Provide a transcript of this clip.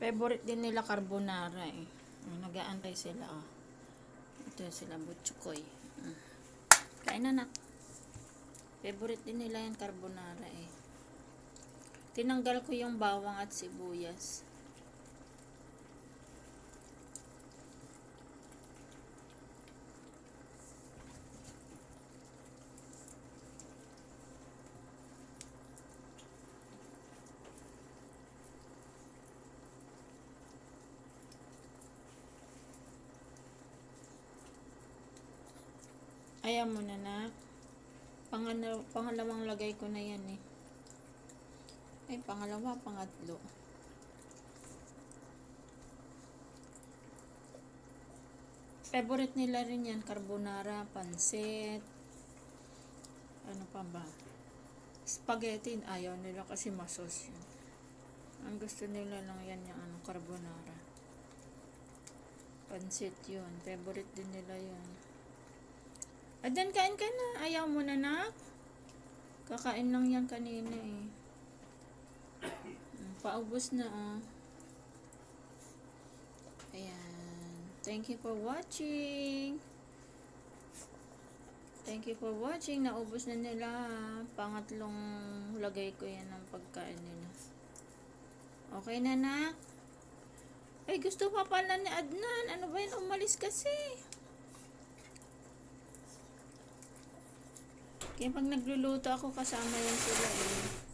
Favorite din nila carbonara eh. Nag-aantay sila oh. Ito sila butchukoy. Kain na. Favorite din nila yung carbonara eh. Tinanggal ko yung bawang at sibuyas. Ayaw mo na. Pangalawang lagay ko na yan eh. Ay, pangatlo. Favorite nila rin yan, carbonara, pansit. Ano pa ba? Spaghetti, ayaw nila kasi masos yun. Ang gusto nila lang yan yung carbonara. Pansit yun, favorite din nila yun. Adan, kain ka na. Ayaw mo na. Kakain lang yan kanina eh. Paubos na Ayan. Thank you for watching. Naubos na nila. Pangatlong lagay ko yan ng pagkain nila. Okay na. Ay, gusto pa pala ni Adnan. Ano ba yun? Umalis kasi. Kaya pag nagluluto ako, kasama yan sila eh.